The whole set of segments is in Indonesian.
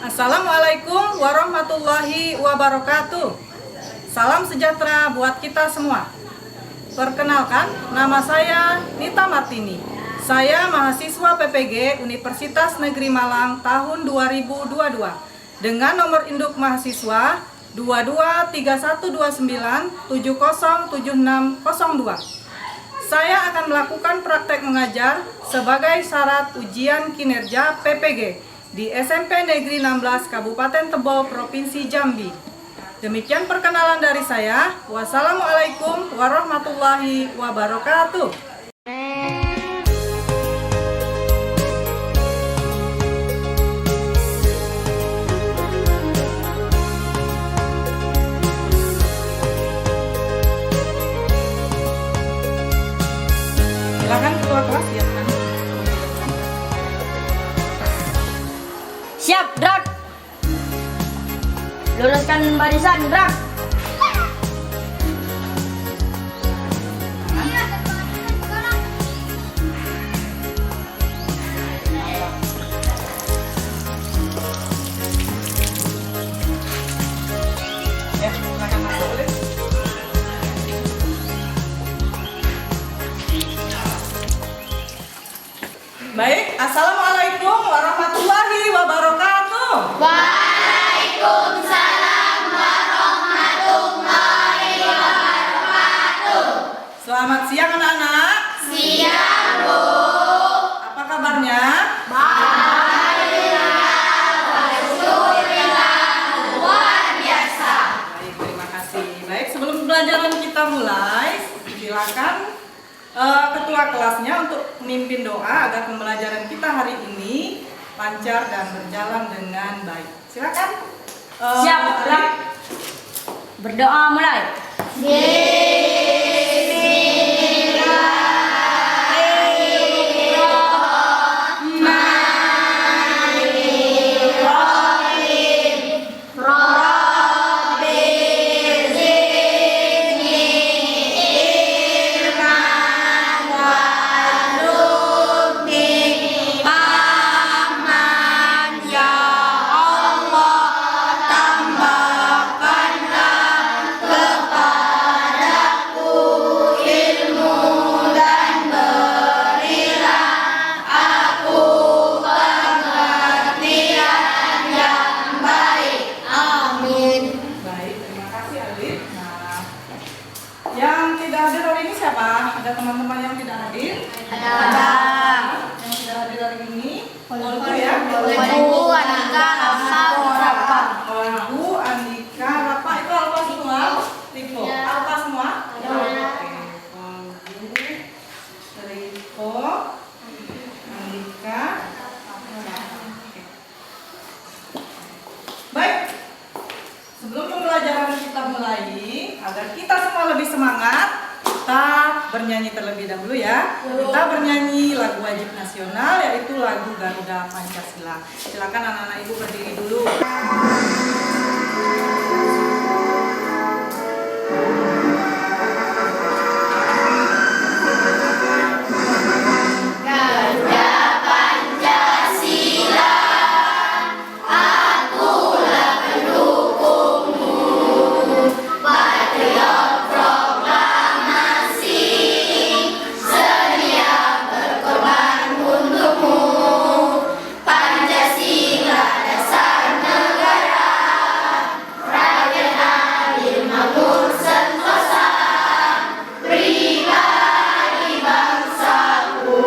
Assalamualaikum warahmatullahi wabarakatuh. Salam sejahtera buat kita semua. Perkenalkan, nama saya Nita Martini. Saya mahasiswa PPG Universitas Negeri Malang tahun 2022 dengan nomor induk mahasiswa 223129707602. Saya akan melakukan praktek mengajar sebagai syarat ujian kinerja PPG di SMP Negeri 16 Kabupaten Tebo, Provinsi Jambi. Demikian perkenalan dari saya. Wassalamualaikum warahmatullahi wabarakatuh. Silakan ketua kelas ya. Siap, Drak. Luruskan barisan, Drak. Silakan masuk. Baik, assalamualaikum warahmatullahi wabarakatuh. Waalaikumsalam warahmatullahi wabarakatuh. Selamat siang anak-anak. Siang, Bu. Apa kabarnya? Luar biasa. Baik, terima kasih. Baik, sebelum pembelajaran kita mulai, silakan ketua kelasnya untuk memimpin doa agar pembelajaran kita hari ini lancar dan berjalan dengan baik. Silakan. Siap, Drak. Berdoa mulai. Baik, terima kasih Alif. Nah, yang tidak hadir hari ini siapa? Ada teman-teman yang tidak hadir? Ada. Yang tidak hadir hari ini? Olgu ya? Bu, Andika, Rafa. Olgu, Andika, Rafa, itu alfa semua? Riko, Ya. alfa semua? Ya. Oke. Olgu, Riko, Andika, Rafa. Oke. Baik, sebelum pembelajaran kita mulai, agar kita semua lebih semangat, kita bernyanyi terlebih dahulu ya. Kita bernyanyi lagu wajib nasional, yaitu lagu Garuda Pancasila. Silakan anak-anak ibu berdiri dulu. Garuda Pancasila, akulah pendukungmu. Patriot proklamasi, sedia berkorban untukmu. Pancasila dasar negara, rakyat adil makmur sentosa, pribadi bangsaku.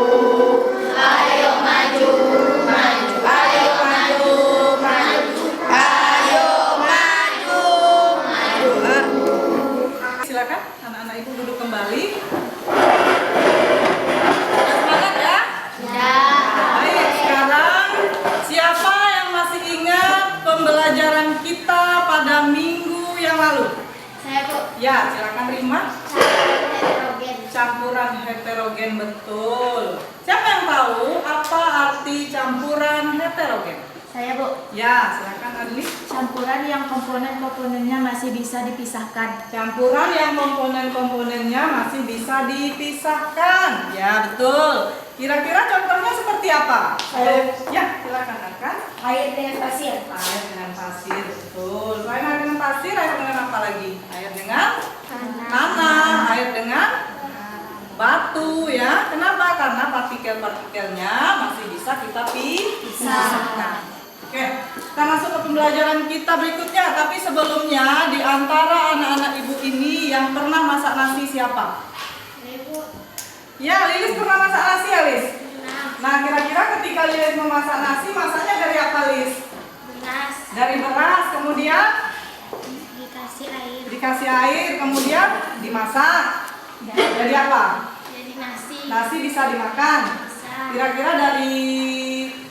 Ayo maju, maju, ayo maju, maju, ayo maju, maju. Silakan anak-anak ibu duduk kembali. Semangat ya. Baik, sekarang siapa yang masih ingat pembelajaran kita pada minggu yang lalu? Saya, Bu. Ya, silakan Rima. Heterogen. Campuran heterogen, betul. Siapa yang tahu apa arti campuran heterogen? Saya, Bu. Ya, silakan Adli. Campuran yang komponen-komponennya masih bisa dipisahkan. Campuran yang komponen-komponennya masih bisa dipisahkan. Ya, betul. Kira-kira contohnya seperti apa? Ya, silakan Arkan. Air dengan pasir. Air dengan pasir, betul. Selain air dengan pasir, air dengan apa lagi? Air dengan tanah, air dengan batu ya. Kenapa? Karena partikel-partikelnya masih bisa kita pisahkan. Oke, kita masuk ke pembelajaran kita berikutnya. Tapi sebelumnya, di antara anak-anak ibu ini yang pernah masak nasi siapa? Ibu. Ya, Lilis pernah masak nasi ya, Lis? Beras. Nah, kira-kira ketika Lilis memasak nasi, masaknya dari apa, Lis? Beras. Dari beras, kemudian Dikasih air. dikasih air, kemudian dimasak. Jadi apa? Jadi nasi. Nasi bisa dimakan. Bisa. Kira-kira dari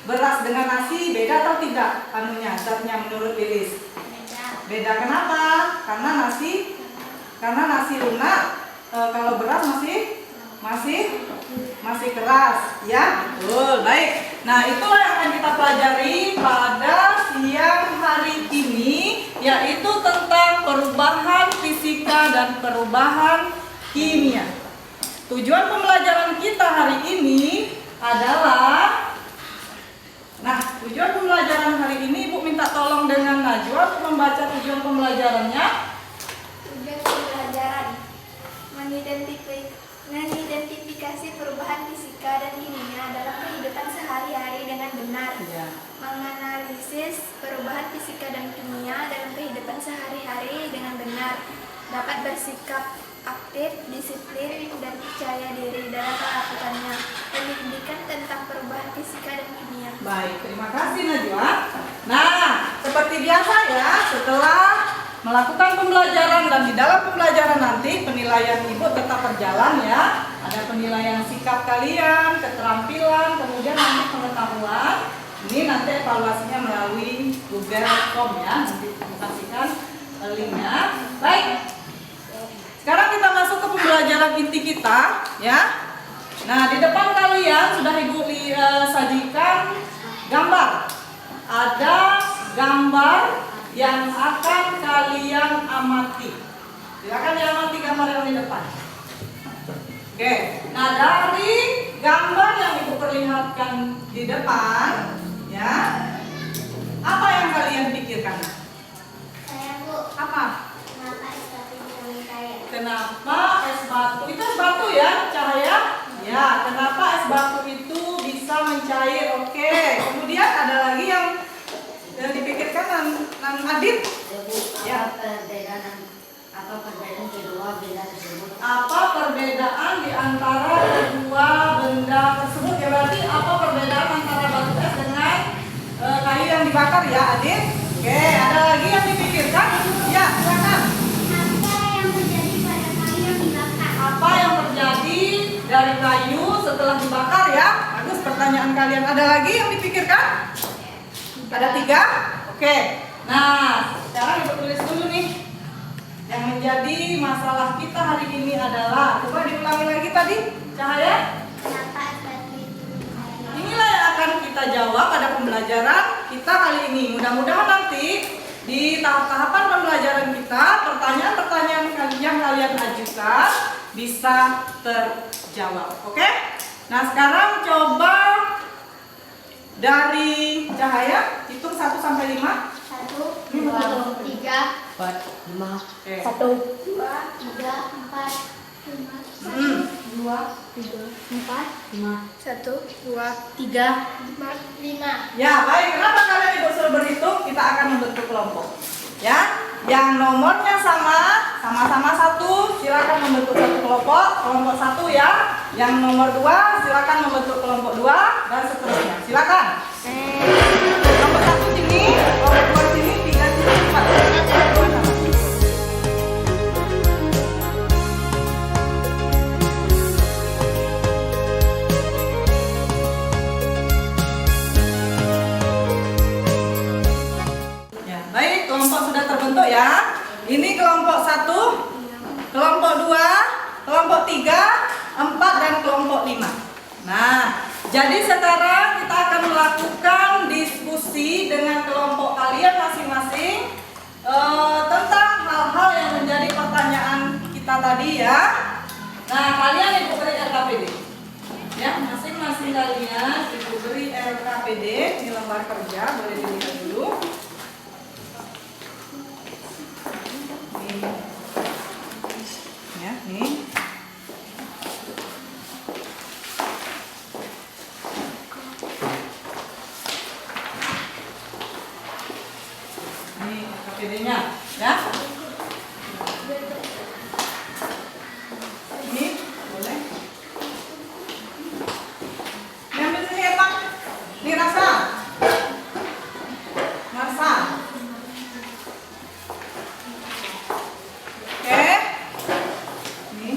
beras dengan nasi beda atau tidak? Anunya, zatnya menurut Lilis. Beda. Beda kenapa? Karena nasi lunak, kalau beras masih keras, ya? Betul, baik. Nah, itulah yang akan kita pelajari pada siang hari ini, yaitu tentang perubahan fisika dan perubahan kimia. Tujuan pembelajaran kita hari ini adalah, tujuan pembelajaran hari ini Ibu minta tolong dengan Najwa untuk membaca tujuan pembelajarannya. Tujuan pembelajaran mengidentifikasi perubahan fisika dan kimia dalam kehidupan sehari-hari dengan benar. Ya. Menganalisis perubahan fisika dan kimia dalam kehidupan sehari-hari dengan benar. Dapat bersikap aktif, disiplin, dan percaya diri dalam melakukannya. Pendidikan tentang perubahan fisika dan kimia. Baik, terima kasih Najwa. Nah, seperti biasa ya, setelah melakukan pembelajaran dan di dalam pembelajaran nanti penilaian Ibu tetap berjalan ya. Ada penilaian sikap kalian, keterampilan, kemudian nanti pengetahuan. Ini nanti evaluasinya melalui Google Form ya. Nanti kita kasihkan linknya. Baik. Sekarang kita masuk ke pembelajaran inti kita ya. Nah, di depan kalian sudah Ibu sajikan gambar. Ada gambar yang akan kalian amati. Silakan diamati gambar yang di depan. Oke. Nah, dari gambar yang Ibu perlihatkan di depan, ya, apa yang kalian pikirkan? Saya Bu, Apa? kenapa es batu bisa mencair? Kenapa es batu itu es batu ya, Cahaya? Ya, kenapa es batu itu bisa mencair? Oke. Kemudian ada lagi yang dipikirkan Nan Adit. Ya. Apa perbedaan kedua benda tersebut? Apa perbedaan di antara kedua benda tersebut? Ya, berarti apa perbedaan antara batu es dengan kayu yang dibakar ya, Adit? Oke, ada lagi yang dipikirkan? Ya, silakan. Apa yang terjadi pada kayu yang dibakar? Apa yang terjadi dari kayu setelah dibakar ya? Bagus pertanyaan kalian. Ada lagi yang dipikirkan? Ada 3? Oke. Nah, sekarang Ibu tulis dulu nih. Yang menjadi masalah kita hari ini adalah, coba diulangi lagi tadi, Cahaya. Kenapa es batu itu mencair? Inilah yang akan kita jawab pada pembelajaran kita kali ini. Mudah-mudahan nanti di tahap-tahapan pembelajaran kita, pertanyaan-pertanyaan yang kalian ajukan bisa terjawab. Oke? Nah, sekarang coba dari Cahaya hitung 1 sampai 5. 1, Ini 2, 3, 4, 5, Oke. 2, 3, 4, 5. 2, 3, 4, 5, 1, 2, 3. 4, 5. Ya, baik. Kenapa kalian Ibu suruh berhitung? Kita akan membentuk kelompok. Ya, yang nomornya sama-sama 1, silakan membentuk satu kelompok 1 ya. Yang nomor 2, silakan membentuk kelompok 2 dan seterusnya. Silakan. Kelompok 1 sini, kelompok 2 sini, 3 sini, 4. Ya, baik, kelompok sudah terbentuk ya. Ini kelompok 1, kelompok 2, kelompok 3, 4 dan kelompok 5. Nah, jadi sekarang kita akan melakukan diskusi dengan kelompok kalian masing-masing tentang hal-hal yang menjadi pertanyaan kita tadi ya. Nah, kalian Ibu beri RKPD. Ya, masing-masing kalian ibu beri LKPD di lembar kerja, boleh dilihat dulu. Nih. Ya, nih. Nih LKPD-nya, ya. Ini boleh. Ambil sini ya Pak. Ini Rasa. Marsa. Oke. Nih.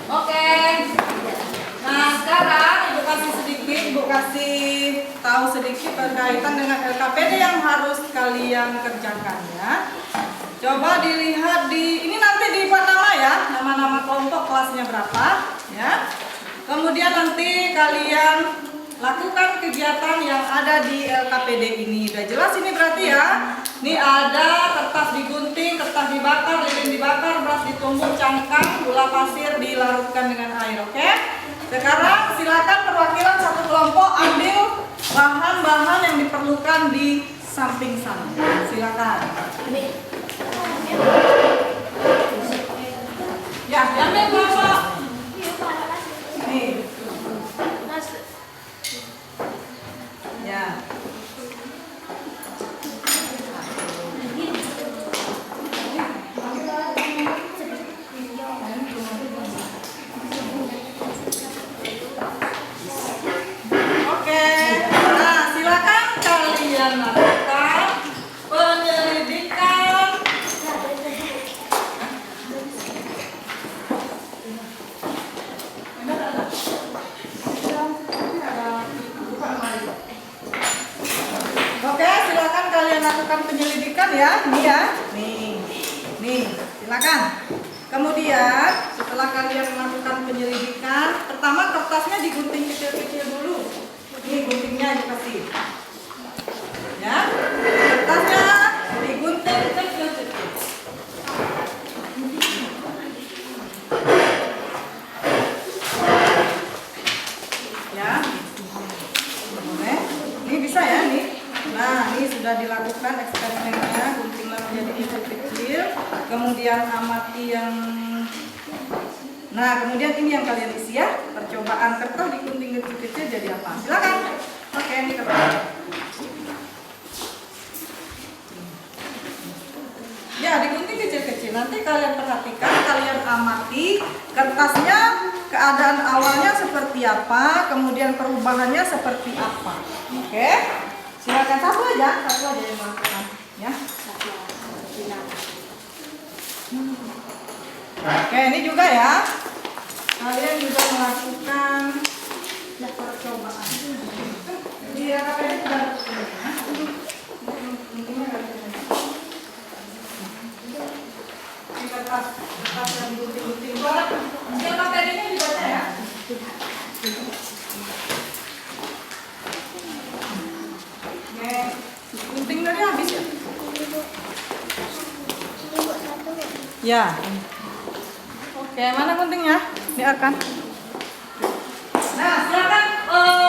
Oke. Nah sekarang Ibu kasih sedikit, Ibu kasih tahu sedikit berkaitan dengan LKPD yang harus kalian kerjakan ya. Coba dilihat ini nanti dibuat nama ya, nama-nama kelompok kelasnya berapa ya. Kemudian nanti kalian lakukan kegiatan yang ada di LKPD ini. Udah jelas ini berarti ya. Ini ada kertas digunting, kertas dibakar, lilin dibakar, beras ditumbuk, cangkang, gula pasir dilarutkan dengan air. Oke? Sekarang silakan perwakilan satu kelompok ambil bahan-bahan yang diperlukan di samping sana. Silakan. Ya, diambil kelompok. Nih. Ya. Oke. Nah, silakan kalian lakukan penyelidikan. Oke, silakan kalian lakukan penyelidikan ya. Nih ya. Nih, silakan. Kemudian setelah kalian melakukan penyelidikan, pertama kertasnya digunting kecil-kecil dulu. Ini guntingnya dikasih. Ya. Kertasnya digunting kecil-kecil. Ya. Boleh. Ini bisa ya nih. Nah, ini sudah dilakukan eksperimennya, guntinglah menjadi kecil-kecil, kemudian amati yang. Nah, kemudian ini yang kalian isi ya, percobaan kertas digunting kecil-kecil jadi apa? Silakan. Oke, ini kertas. Ya, digunting kecil-kecil. Nanti kalian perhatikan, kalian amati kertasnya, keadaan awalnya seperti apa, kemudian perubahannya seperti apa. Oke? Silakan satu aja yang melakukan, ya. Oke, ini juga ya. Kalian juga melakukan percobaan. Jadi ya, kalian sudah ini kertas yang digunting-gunting. Siapa tadinya dibaca ya? Gunting tadi habis ya? Ya. Oke, mana guntingnya? Biarkan. Nah, silakan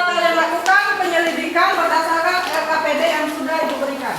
kalian lakukan penyelidikan berdasarkan LKPD yang sudah Ibu berikan.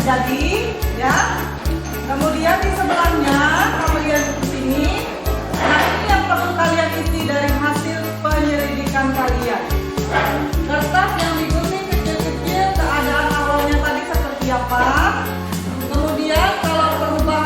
Jadi, ya. Kemudian di sebelahnya kamu lihat di sini. Nah, ini yang perlu kalian isi dari hasil penyelidikan kalian. Kertas yang digunting kecil-kecil, keadaan awalnya tadi seperti apa. Kemudian kalau perubahan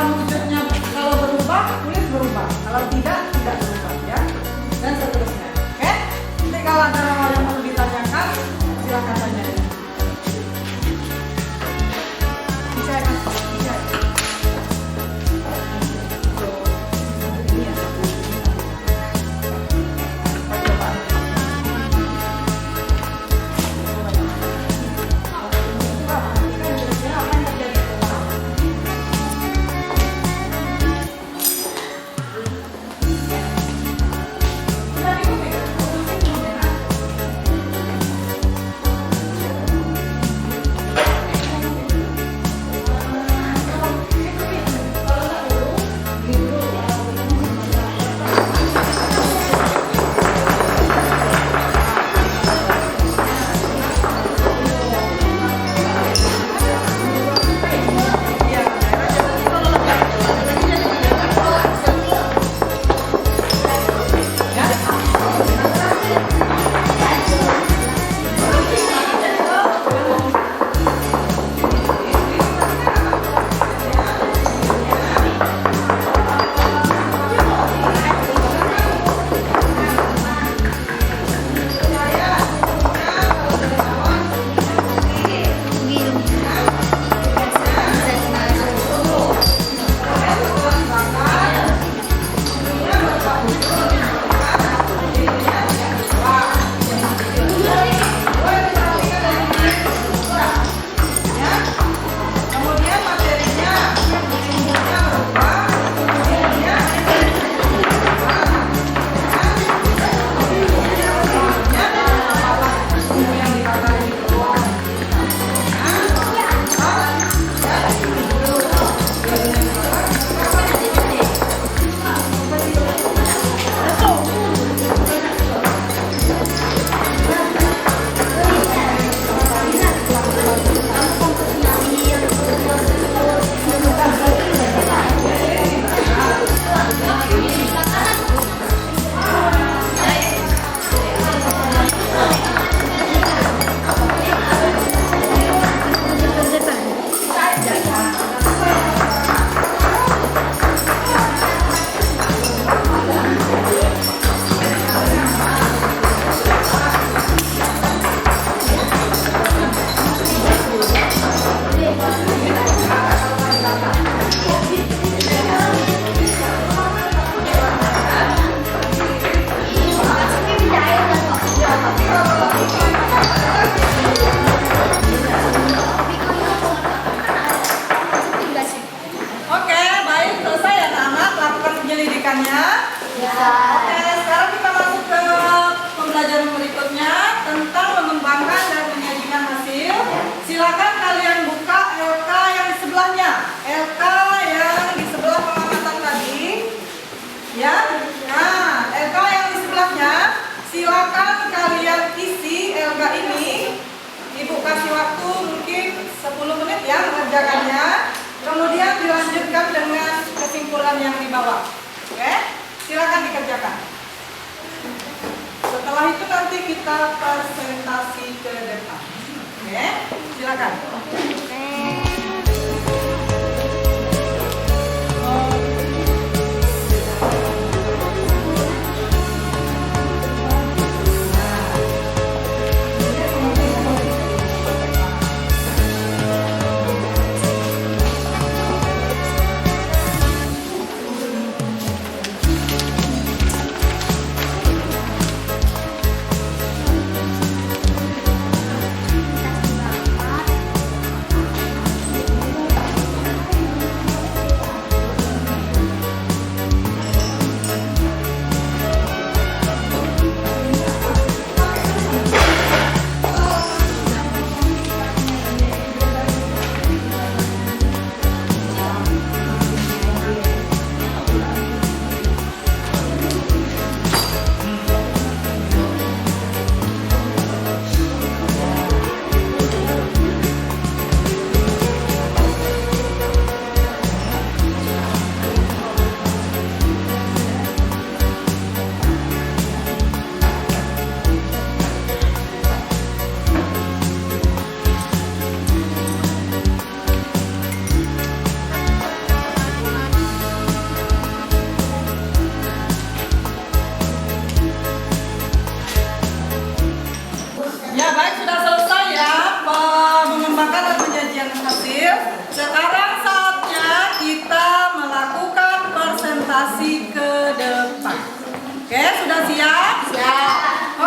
silakan kalian buka LK yang di sebelahnya. LK yang di sebelah pengamatan tadi. Ya. Nah, LK yang di sebelahnya, silakan kalian isi LK ini. Ibu kasih waktu mungkin 10 menit ya mengerjakannya. Kemudian dilanjutkan dengan kesimpulan yang di bawah. Oke? Silakan dikerjakan. Setelah itu nanti kita presentasi ke depan. Oke? Silakan. Ya baik, sudah selesai ya mengembangkan dan penyajian hasil. Sekarang saatnya kita melakukan presentasi ke depan. Oke, sudah siap? Siap.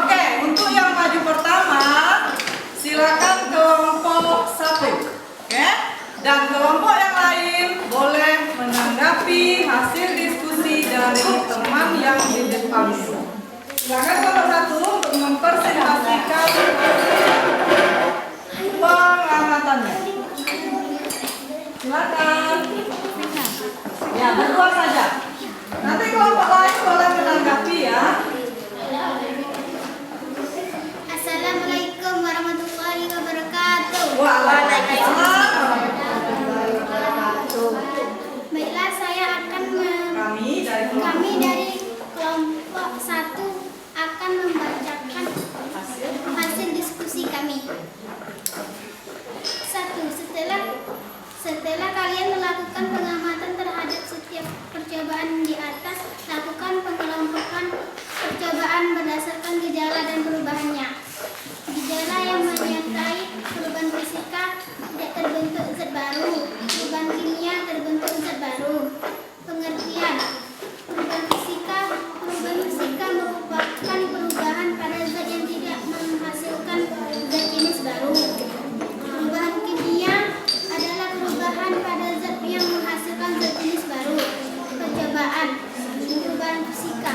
Oke, untuk yang maju pertama, silakan kelompok 1. Oke, dan kelompok yang lain boleh menanggapi hasil diskusi dari teman yang di depan. Silakan kelompok 1 untuk mempresentasikan pengamatannya. Silakan. Ya, berdua saja. Nanti kelompok lain boleh menanggapi ya. Assalamualaikum warahmatullahi wabarakatuh. Waalaikumsalam. Baiklah, saya akan Kami dari kelompok 1 akan membacakan hasil diskusi kami. 1. Setelah kalian melakukan pengamatan terhadap setiap percobaan di atas, lakukan pengelompokan percobaan berdasarkan gejala dan perubahannya. Gejala yang menyertai perubahan fisika, terbentuk zat baru. Perubahan kimia, terbentuk zat baru. Pengertian: perubahan fisika merupakan perubahan pada zat yang tidak menghasilkan zat jenis baru. Perubahan kimia adalah perubahan pada zat yang menghasilkan zat jenis baru. Percobaan: perubahan fisika,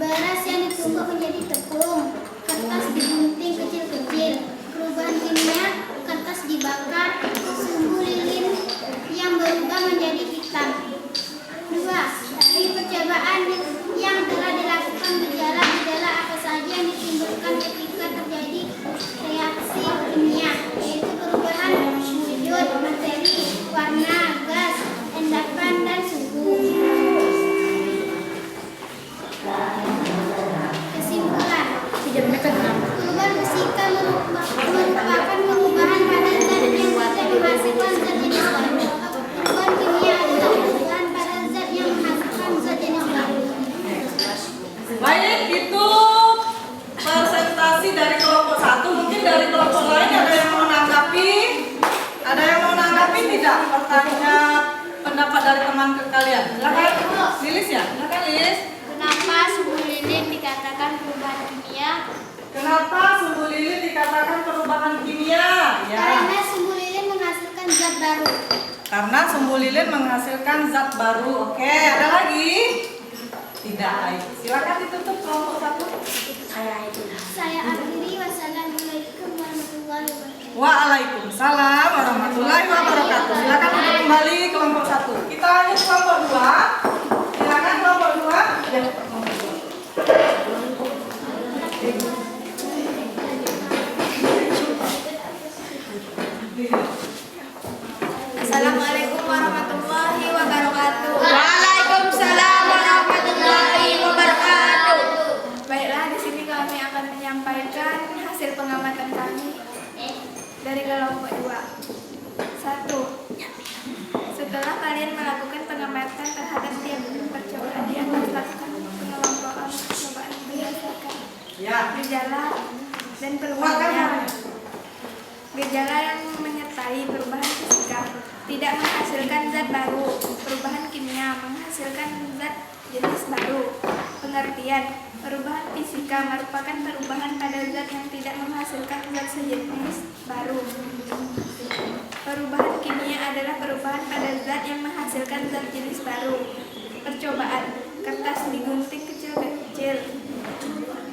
beras yang ditumbuk menjadi tepung, kertas digunting kecil-kecil. Perubahan kimia: kertas dibakar, sumbu lilin yang berubah menjadi hitam. 2. Dari percobaan yang telah dilakukan, gejala-gejala apa saja yang ditimbulkan ketika terjadi reaksi kimia, yaitu perubahan wujud, materi, warna, gas, endapan, dan suhu. Kesimpulan: perubahan fisika merupakan perubahan pada zat yang tidak menghasilkan zat jenis baru. Perubahan kimia adalah perubahan pada zat yang menghasilkan zat jenis baru. Baik, itu presentasi dari kelompok 1. Mungkin dari kelompok lain ada yang mau menanggapi? Ada yang mau menanggapi tidak? Pertanyaan pendapat dari teman kalian. Silakan Lilis ya. Silakan Lilis. Kenapa sumbu lilin dikatakan perubahan kimia? Kenapa sumbu lilin dikatakan perubahan kimia? Ya. Karena sumbu lilin menghasilkan zat baru. Karena sumbu lilin menghasilkan zat baru. Oke, ada lagi? Tidak. Baik. Silakan ditutup kelompok 1. Saya akhiri. Wassalamualaikum warahmatullahi wabarakatuh. Waalaikumsalam warahmatullahi wabarakatuh. Silakan untuk kembali kelompok 1. Kita lanjut kelompok 2. Silakan kelompok 2. Ya, kelompok 2. Assalamualaikum warahmatullahi wabarakatuh. Waalaikumsalam warahmatullahi wabarakatuh. Baiklah, di sini kami akan menyampaikan hasil pengamatan kami dari kelompok 2. 1. Setelah kalian melakukan pengamatan terhadap tiap percobaan di atas, lakukan pengelompokan percobaan berdasarkan Ya. gejala dan perubahannya. Gejala yang menyertai perubahan fisika, tidak menghasilkan zat baru. Perubahan kimia menghasilkan zat jenis baru. Pengertian: perubahan fisika merupakan perubahan pada zat yang tidak menghasilkan zat sejenis baru. Perubahan kimia adalah perubahan pada zat yang menghasilkan zat jenis baru. Percobaan: kertas digunting kecil-kecil,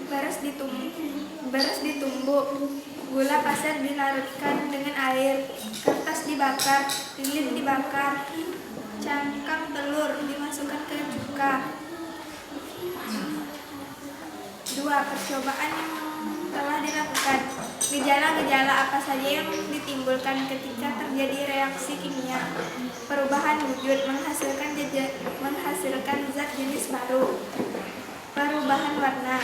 beras ditumbuk, gula pasir dilarutkan dengan air, kertas dibakar, lilin dibakar, cangkang telur dimasukkan ke cuka. 2. Percobaan yang telah dilakukan. Gejala-gejala apa saja yang ditimbulkan ketika terjadi reaksi kimia? Perubahan wujud menghasilkan zat jenis baru. Perubahan warna,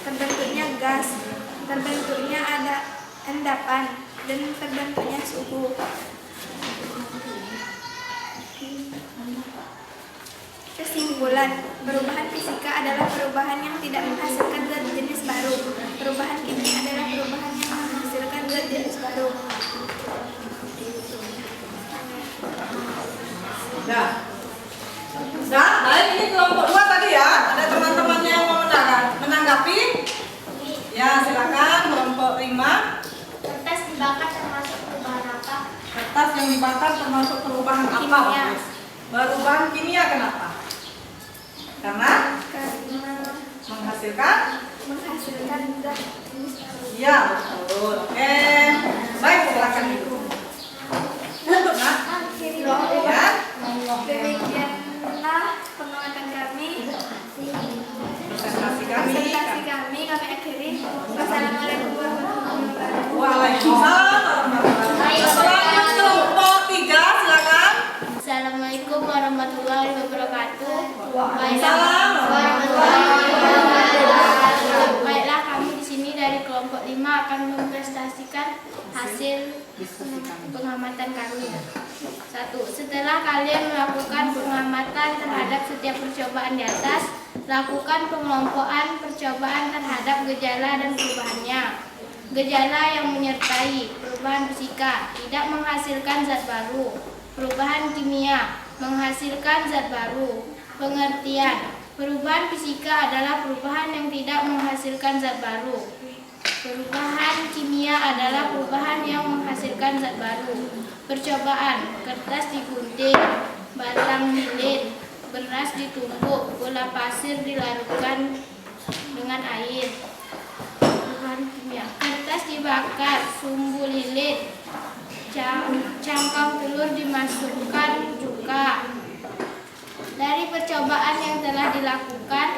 terbentuknya gas, terbentuknya ada endapan, dan terbentuknya suhu. Kesimpulan: perubahan fisika adalah perubahan yang tidak menghasilkan zat jenis baru. Perubahan kimia adalah perubahan yang menghasilkan zat jenis baru. Dah. Dah, baik, ini kelompok 2 tadi ya. Ada teman-temannya yang mau menanggapi? Ya, silakan kelompok 5. Kertas dibakar termasuk perubahan apa? Kertas yang dibakar termasuk perubahan apa? Kimia. Perubahan kimia kenapa? Karena menghasilkan zat jenis baru. iya, betul. Oke. Baik, silakan Ibu. Untuk nak. Ya. Demikianlah pengamatan kami. Presentasi kami. Kami akhiri. Wassalamualaikum warahmatullahi wabarakatuh. Waalaikumsalam warahmatullahi wabarakatuh. Kelompok 3, silakan. Assalamualaikum warahmatullahi wabarakatuh. Waalaikumsalam warahmatullahi wabarakatuh. Baiklah, kami di sini dari kelompok 5 akan mempresentasikan hasil pengamatan kami. 1. Setelah kalian melakukan pengamatan terhadap setiap percobaan di atas, lakukan pengelompokan percobaan terhadap gejala dan perubahannya. Gejala yang menyertai perubahan fisika, tidak menghasilkan zat baru. Perubahan kimia, menghasilkan zat baru. Pengertian: perubahan fisika adalah perubahan yang tidak menghasilkan zat baru. Perubahan kimia adalah perubahan yang menghasilkan zat baru. Percobaan: kertas digunting, batang lilin, beras ditumbuk, gula pasir dilarutkan dengan air. Perubahan kimia: kertas dibakar, sumbu lilin, cangkang telur dimasukkan cuka. Dari percobaan yang telah dilakukan,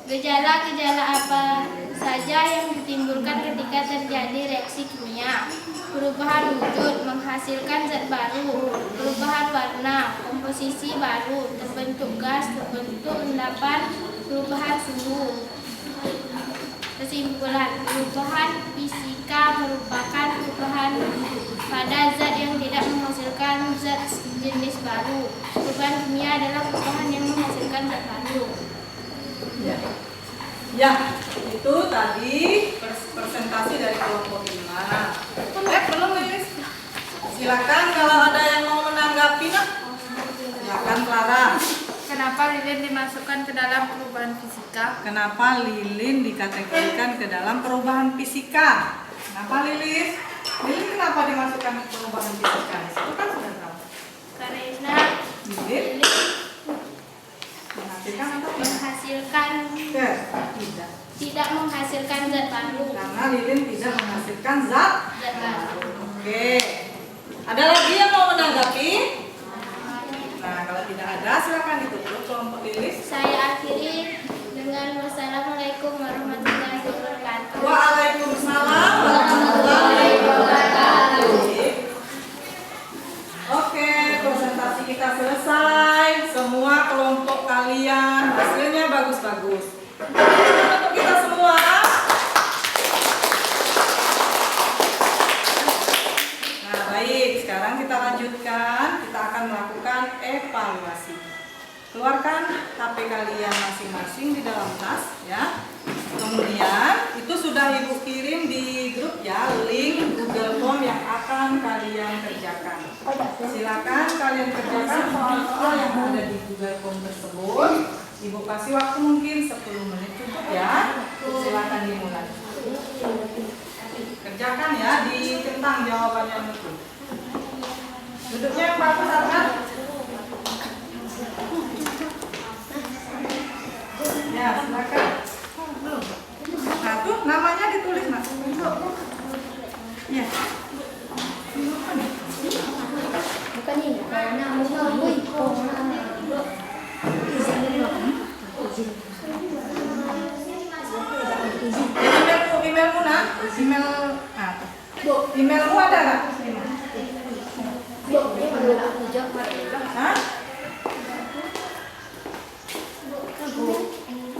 gejala-gejala apa saja yang ditimbulkan ketika terjadi reaksi kimia? Perubahan wujud, menghasilkan zat baru. Perubahan warna, komposisi baru, terbentuk gas, terbentuk endapan, perubahan suhu. Kesimpulan: perubahan fisika merupakan perubahan pada zat yang tidak menghasilkan zat jenis baru. Perubahan kimia adalah perubahan yang menghasilkan zat baru. Ya, itu tadi presentasi dari kelompok 5. Belum Lilis. Silakan kalau ada yang mau menanggapi, nak. Silakan Clara. Kenapa lilin dimasukkan ke dalam perubahan fisika? Kenapa lilin dikategorikan ke dalam perubahan fisika? Kenapa Lilis? Lilin kenapa dimasukkan ke perubahan fisika? Itu kan sudah tahu. Karena Lilin menghasilkan apa? menghasilkan Tidak. tidak menghasilkan zat baru. Karena lilin tidak menghasilkan zat Zat baru. Oke. Ada lagi yang mau menanggapi? Nah, kalau tidak ada silakan ditutup kelompok Lilis. Saya akhiri dengan wassalamualaikum warahmatullahi wabarakatuh. Waalaikumsalam warahmatullahi wabarakatuh. Oke, presentasi kita selesai. Semua kelompok kalian hasilnya bagus-bagus. Untuk kita semua. Nah, baik. Sekarang kita lanjutkan. Kita akan melakukan evaluasi. Keluarkan HP kalian masing-masing di dalam tas, ya. Kemudian itu sudah Ibu kirim di grup ya, link Google Form yang akan kalian kerjakan. Silakan kalian kerjakan soal-soal yang ada di Google Form tersebut. Ibu kasih waktu mungkin 10 menit cukup ya. Silakan dimulai. Kerjakan ya, dicentang jawabannya betul. Duduknya yang bagus, Arman. Ya, silakan. Nah, tuh namanya ditulis, Mas. Ya. Bukan ini, karena mau Emailmu nak? Emailmu ada nggak? Hah?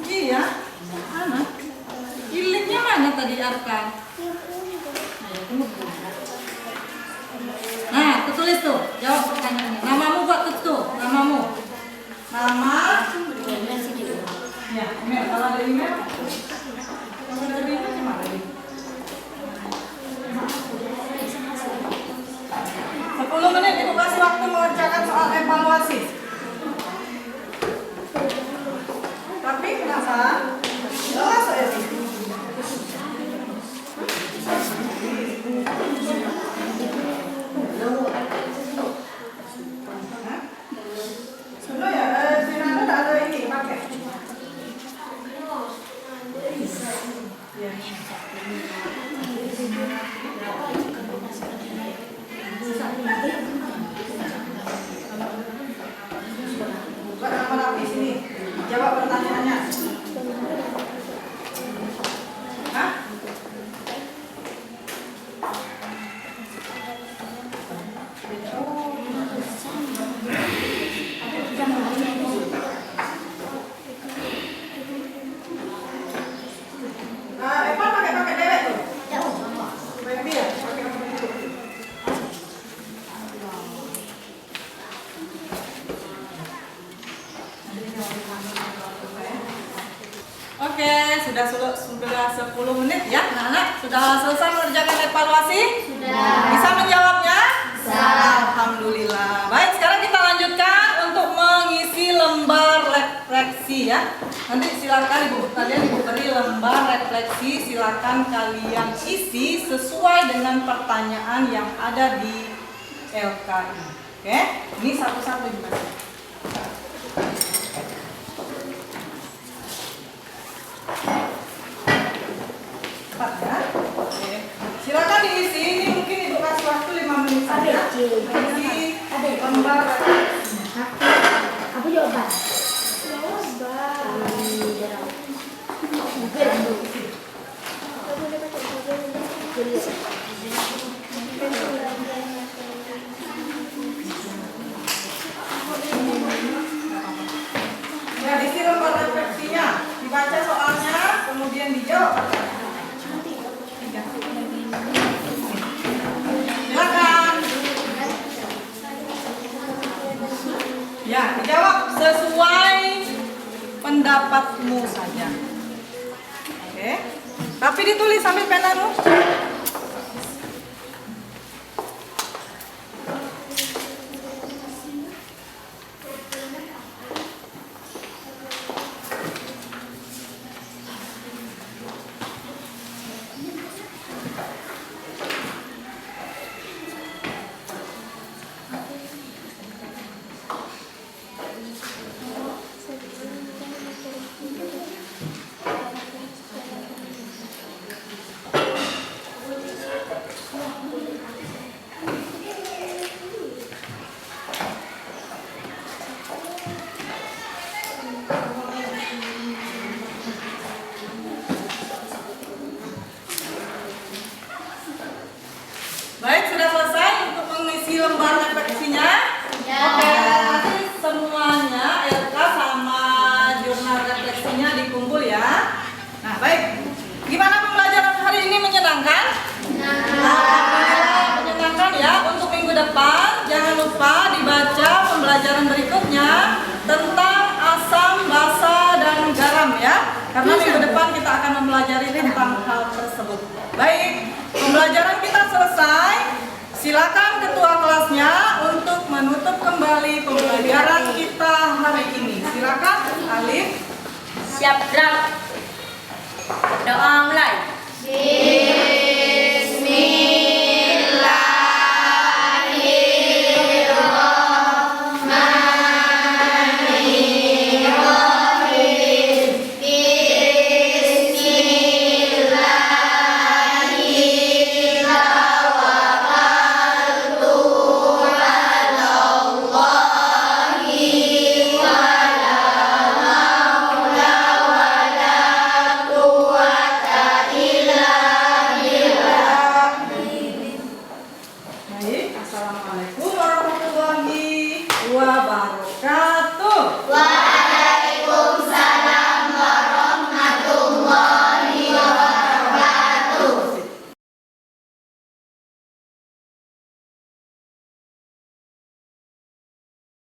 Iya. Mana? Linknya mana tadi Arkan? Nah, tulis tuh. Jawab pertanyaannya. Namamu buat tuh. Namamu. Nama. Ya, email. Kalau ada email. Kalau ada email gimana tadi? 10 menit Ibu kasih waktu mengerjakan soal evaluasi. Tapi kenapa? Jelas ya sih. Sudah ya, Sinanda ada ini pakai. Ya. Buka nama rapi sini. Jawab pertanyaannya. Hah? Evan pakai dewek tuh. Baby ya? Pakai apa itu? Oke, sudah 10 menit ya, anak-anak. Sudah selesai mengerjakan evaluasi? Sudah. Bisa menjawabnya? Bisa. Alhamdulillah. Baik, sekarang kita lanjutkan untuk mengisi lembar refleksi ya. Nanti silakan kalian beri lembar refleksi. Silakan kalian isi sesuai dengan pertanyaan yang ada di LKI. Oke, ini satu-satu juga. Cepat ya. Oke. Silakan diisi. Ini mungkin Ibu kasih waktu 5 menit saja. Isi lembar refleksinya. Apa jawaban? Ya, diisi lembar refleksinya. Dibaca soalnya, kemudian dijawab. Silakan. Ya, dijawab sesuai pendapatmu saja. Oke. Tapi ditulis sambil penamu. lupa dibaca pembelajaran berikutnya tentang asam, basa, dan garam ya. Karena minggu depan kita akan mempelajari tentang hal tersebut. Baik, pembelajaran kita selesai. Silakan ketua kelasnya untuk menutup kembali pembelajaran kita hari ini. Silakan, Alif. Siap gerak. Doa mulai.